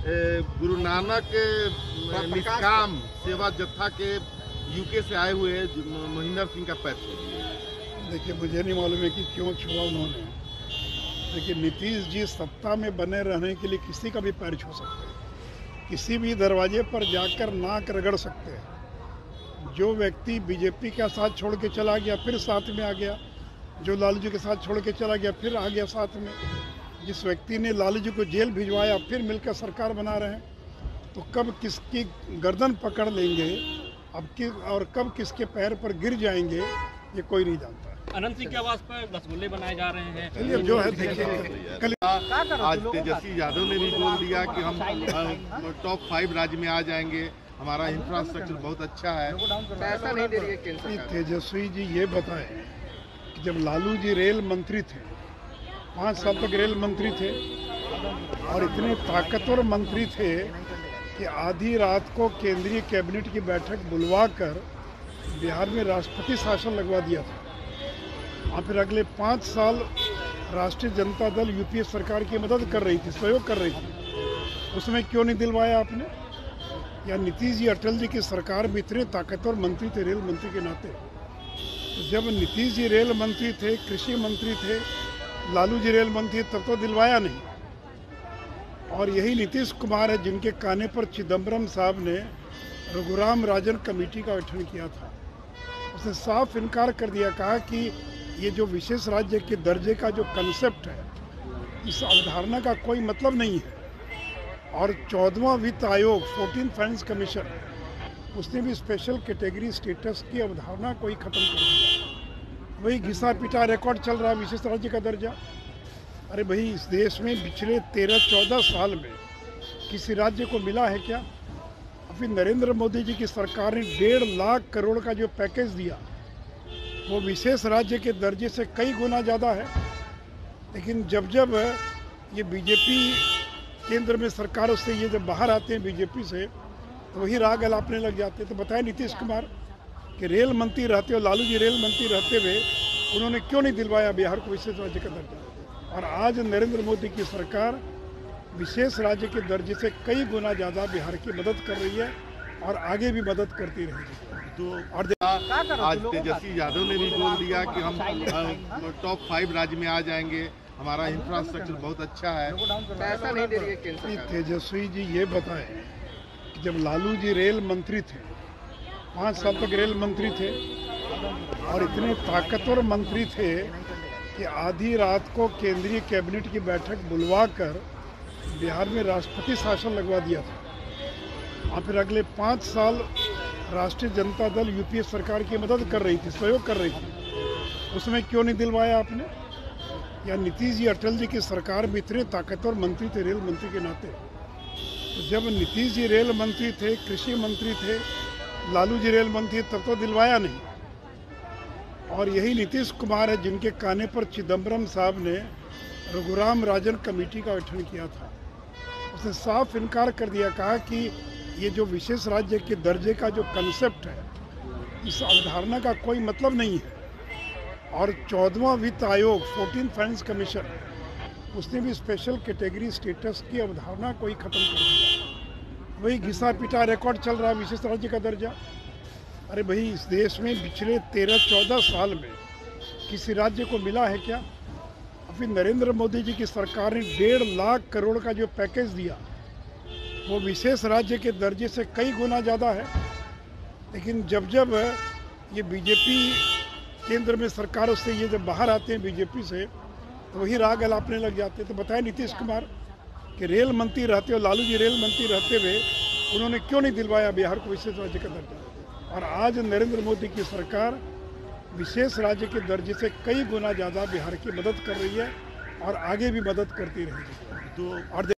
गुरु नानक निष्काम सेवा जत्था के यूके से आए हुए महेंद्र सिंह का पैर छू दिया। देखिए, मुझे नहीं मालूम है कि क्यों छुआ उन्होंने। लेकिन नीतीश जी सत्ता में बने रहने के लिए किसी का भी पैर छू सकते हैं, किसी भी दरवाजे पर जाकर नाक रगड़ सकते हैं। जो व्यक्ति बीजेपी का साथ छोड़ के चला गया फिर साथ में आ गया, जो लालू जी के साथ छोड़ के चला गया फिर आ गया साथ में, जिस व्यक्ति ने लालू जी को जेल भिजवाया फिर मिलकर सरकार बना रहे हैं, तो कब किसकी गर्दन पकड़ लेंगे और कब किसके पैर पर गिर जाएंगे ये कोई नहीं जानता। अनंत सिंह के आवास पर रसगुल्ले बनाए जा रहे हैं। चलिए, जो है देखिए। कल आज तेजस्वी यादव ने भी बोल दिया कि हम टॉप 5 राज्य में आ जाएंगे, हमारा इंफ्रास्ट्रक्चर बहुत अच्छा है। पैसा नहीं दे रही है केंद्र सरकार। तेजस्वी जी ये बताएं कि जब लालू जी रेल मंत्री थे, 5 साल तक रेल मंत्री थे और इतने ताकतवर मंत्री थे कि आधी रात को केंद्रीय कैबिनेट की बैठक बुलवाकर बिहार में राष्ट्रपति शासन लगवा दिया था, और फिर अगले 5 साल राष्ट्रीय जनता दल यूपीए सरकार की मदद कर रही थी, सहयोग कर रही थी। उसमें क्यों नहीं दिलवाया आपने? या नीतीश जी अटल जी की सरकार में इतने ताकतवर मंत्री थे रेल मंत्री के नाते, तो जब नीतीश जी रेल मंत्री थे, कृषि मंत्री थे, लालू जी रेल मंत्री, तब तो दिलवाया नहीं। और यही नीतीश कुमार है जिनके कहने पर चिदम्बरम साहब ने रघुराम राजन कमेटी का गठन किया था। उसने साफ इनकार कर दिया, कहा कि ये जो विशेष राज्य के दर्जे का जो कंसेप्ट है, इस अवधारणा का कोई मतलब नहीं है। और 14वां वित्त आयोग 14th फाइनेंस कमीशन, उसने भी स्पेशल कैटेगरी स्टेटस की अवधारणा को ही खत्म कर दिया। वही घिसा पिटा रिकॉर्ड चल रहा है, विशेष राज्य का दर्जा। अरे भाई, इस देश में पिछले 13-14 साल में किसी राज्य को मिला है क्या? अभी नरेंद्र मोदी जी की सरकार ने 1.5 लाख करोड़ का जो पैकेज दिया, वो विशेष राज्य के दर्जे से कई गुना ज़्यादा है। लेकिन जब जब ये बीजेपी केंद्र में सरकार से ये जब बाहर आते हैं बीजेपी से, तो वही राग अलापने लग जाते हैं। तो बताए नीतीश कुमार कि रेल मंत्री रहते हुए, लालू जी रेल मंत्री रहते हुए, उन्होंने क्यों नहीं दिलवाया बिहार को विशेष राज्य का दर्जा? और आज नरेंद्र मोदी की सरकार विशेष राज्य के दर्जे से कई गुना ज़्यादा बिहार की मदद कर रही है और आगे भी मदद करती रहेगी। तो और आज तेजस्वी यादव ने भी बोल दिया कि हम टॉप 5 राज्य में आ जाएंगे, हमारा इंफ्रास्ट्रक्चर बहुत अच्छा है। पैसा नहीं दे रही है केंद्र सरकार। तेजस्वी जी ये बताएं कि जब लालू जी रेल मंत्री थे, 5 साल तक रेल मंत्री थे और इतने ताकतवर मंत्री थे कि आधी रात को केंद्रीय कैबिनेट की बैठक बुलवाकर बिहार में राष्ट्रपति शासन लगवा दिया था, और फिर अगले 5 साल राष्ट्रीय जनता दल यूपीए सरकार की मदद कर रही थी, सहयोग कर रही थी। उसमें क्यों नहीं दिलवाया आपने? या नीतीश जी अटल जी की सरकार में इतने ताकतवर मंत्री थे रेल मंत्री के नाते, तो जब नीतीश जी रेल मंत्री थे, कृषि मंत्री थे, लालू जी रेल मंत्री, तब तो दिलवाया नहीं। और यही नीतीश कुमार है जिनके कहने पर चिदम्बरम साहब ने रघुराम राजन कमेटी का गठन किया था। उसने साफ इनकार कर दिया, कहा कि ये जो विशेष राज्य के दर्जे का जो कंसेप्ट है, इस अवधारणा का कोई मतलब नहीं है। और 14वां वित्त आयोग 14th फाइनेंस कमीशन, उसने भी स्पेशल कैटेगरी स्टेटस की अवधारणा को ही खत्म कर दिया। वही घिसा पिटा रिकॉर्ड चल रहा है, विशेष राज्य का दर्जा। अरे भाई, इस देश में पिछले 13-14 साल में किसी राज्य को मिला है क्या? अभी नरेंद्र मोदी जी की सरकार ने 1.5 लाख करोड़ का जो पैकेज दिया, वो विशेष राज्य के दर्जे से कई गुना ज़्यादा है। लेकिन जब जब ये बीजेपी केंद्र में सरकार से ये जब बाहर आते हैं बीजेपी से, तो वही राग अलापने लग जाते हैं। तो बताए नीतीश कुमार कि रेल मंत्री रहते हुए, लालू जी रेल मंत्री रहते हुए, उन्होंने क्यों नहीं दिलवाया बिहार को विशेष राज्य का दर्जा? और आज नरेंद्र मोदी की सरकार विशेष राज्य के दर्जे से कई गुना ज़्यादा बिहार की मदद कर रही है और आगे भी मदद करती रहेगी। तो और